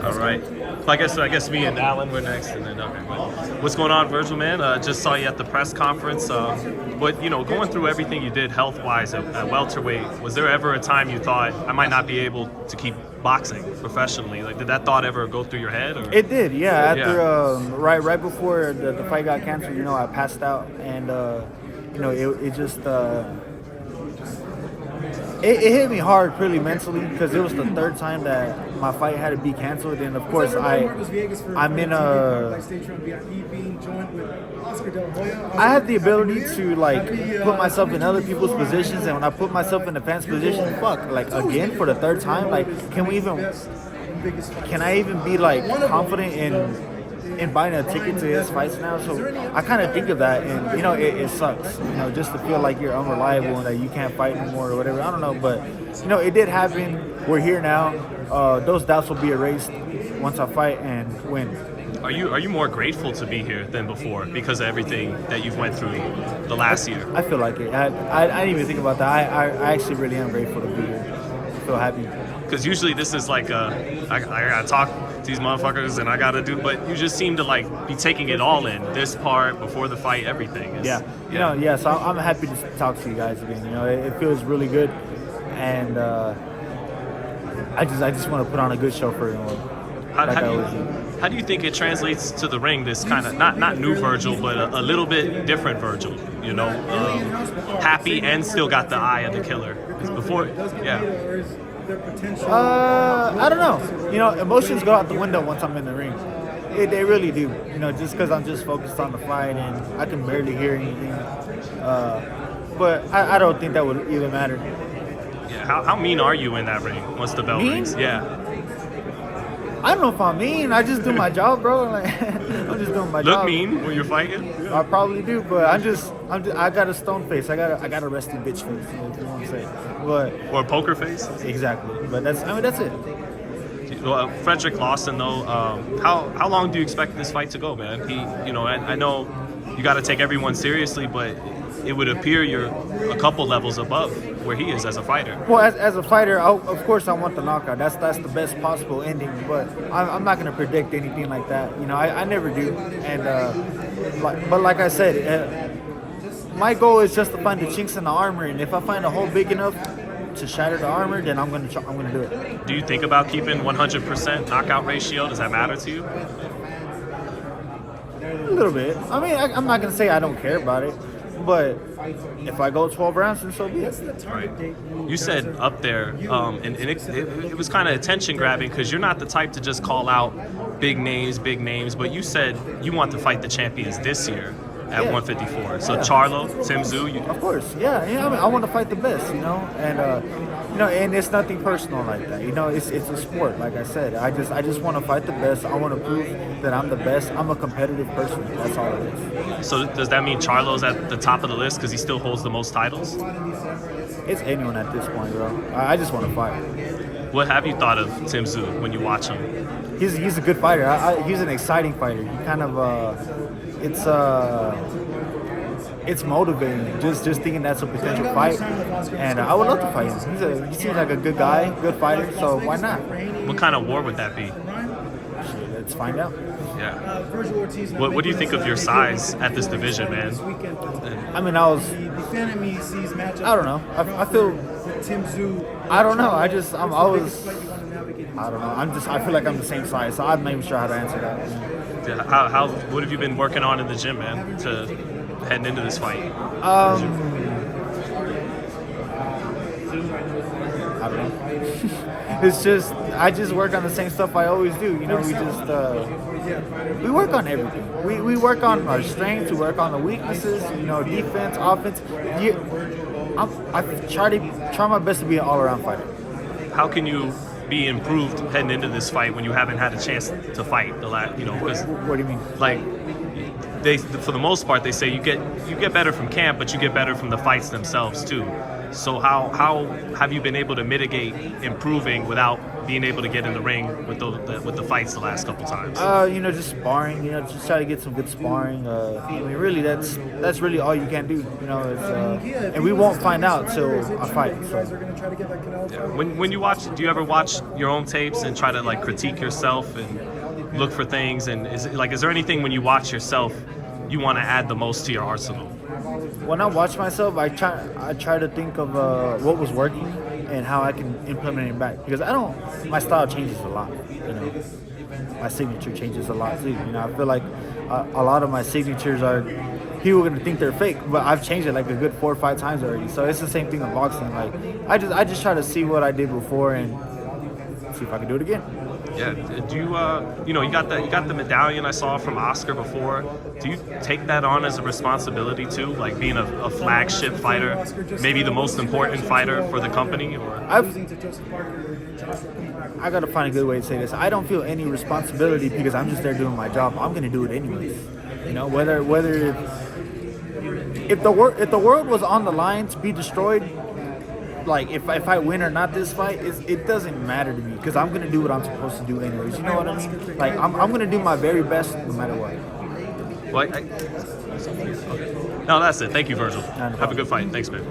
All right. I guess me and Alan were next, and then okay. What's going on, Vergil, man? Just saw you at the press conference. But going through everything you did health-wise at welterweight, was there ever a time you thought I might not be able to keep boxing professionally? Like, did that thought ever go through your head? Or? It did, yeah. After right before the fight got canceled, I passed out, and it just. It hit me hard, really mentally, because it was the third time that my fight had to be canceled, and of course I'm in a. I have the ability to put myself in other people's positions, and when I put myself in the fans' position, again for the third time, can I even be confident in buying a ticket to his fights now? So I kind of think of that, and it sucks, just to feel like you're unreliable and that you can't fight anymore or whatever. I don't know, but it did happen. We're here now. Those doubts will be erased once I fight and win. Are you more grateful to be here than before because of everything that you've went through the last year? I feel like it. I didn't even think about that. I actually really am grateful to be here. I feel happy. Because usually this is I gotta talk to these motherfuckers and I gotta do, but you just seem to be taking it all in. This part, before the fight, everything. So I'm happy to talk to you guys again. It feels really good, and I just want to put on a good show for everyone. How do you think it translates to the ring? This kind of not new Vergil, but a little bit different Vergil. Happy and still got the eye of the killer. Before, I don't know. Emotions go out the window once I'm in the ring. They really do. Just because I'm just focused on the fight and I can barely hear anything. But I don't think that would even matter. Yeah. How mean are you in that ring once the bell rings? Yeah. I don't know if I'm mean. I just do my job, bro. I'm just doing my job. Look mean when you're fighting? I probably do, but I got a stone face. I got a resting bitch face, if you want to say. Or a poker face? Exactly. But that's it. Well, Fredrick Lawson, though, how long do you expect this fight to go, man? I know you got to take everyone seriously, but it would appear you're a couple levels above where he is as a fighter. Well, as a fighter, of course I want the knockout. That's the best possible ending, but I'm not going to predict anything like that. I never do. And but like I said, my goal is just to find the chinks in the armor, and if I find a hole big enough to shatter the armor, then I'm going to do it. Do you think about keeping 100% knockout ratio? Does that matter to you? A little bit. I mean, I'm not going to say I don't care about it. But if I go 12 rounds, then so be it. Right. You said up there, and it was kind of attention grabbing because you're not the type to just call out big names, but you said you want to fight the champions this year at 154. So Charlo, Tszyu. Of course, yeah. I mean, I want to fight the best, and and it's nothing personal like that. It's a sport, like I said. I just want to fight the best. I want to prove that I'm the best. I'm a competitive person. That's all it is. So does that mean Charlo's at the top of the list because he still holds the most titles? It's anyone at this point, bro. I just want to fight. What have you thought of Tszyu when you watch him? He's a good fighter. He's an exciting fighter. He kind of it's motivating just thinking that's a potential fight, and I would love to fight him. He seems like a good guy, good fighter, so why not? What kind of war would that be? Let's find out. Yeah. What do you think of your size at this division, man? I mean, I don't know. I feel. I don't know. I don't know. I feel like I'm the same size, so I'm not even sure how to answer that. Yeah, what have you been working on in the gym, man, to heading into this fight? I don't know. I just work on the same stuff I always do. We we work on everything. We work on our strengths. We work on the weaknesses. Defense, offense. I try my best to be an all-around fighter. How can you be improved heading into this fight when you haven't had a chance to fight the last? Because what do you mean? For the most part, they say you get better from camp, but you get better from the fights themselves too. So how have you been able to mitigate improving without being able to get in the ring with the fights the last couple times? Just sparring. Just try to get some good sparring. Really, that's really all you can do. And we won't find out till a fight. So. Yeah. When you watch, do you ever watch your own tapes and try to like critique yourself and look for things? And is there anything when you watch yourself you want to add the most to your arsenal? When I watch myself, I try to think of what was working and how I can implement it back, because my style changes a lot. My signature changes a lot too. I feel like a lot of my signatures are, people are gonna think they're fake, but I've changed it like a good 4 or 5 times already. So it's the same thing with boxing. Like I just try to see what I did before and see if I can do it again. Yeah. Do you you got the medallion I saw from Oscar before? Do you take that on as a responsibility too, like being a flagship fighter, maybe the most important fighter for the company? Or I gotta find a good way to say this. I don't feel any responsibility because I'm just there doing my job. I'm gonna do it anyways. Whether if the world was on the line to be destroyed, like if I win or not this fight, it doesn't matter to me, because I'm gonna do what I'm supposed to do anyways. You know what I mean? Like I'm gonna do my very best no matter what. Well, no, that's it. Thank you, Vergil. Have a good fight. Thanks, man.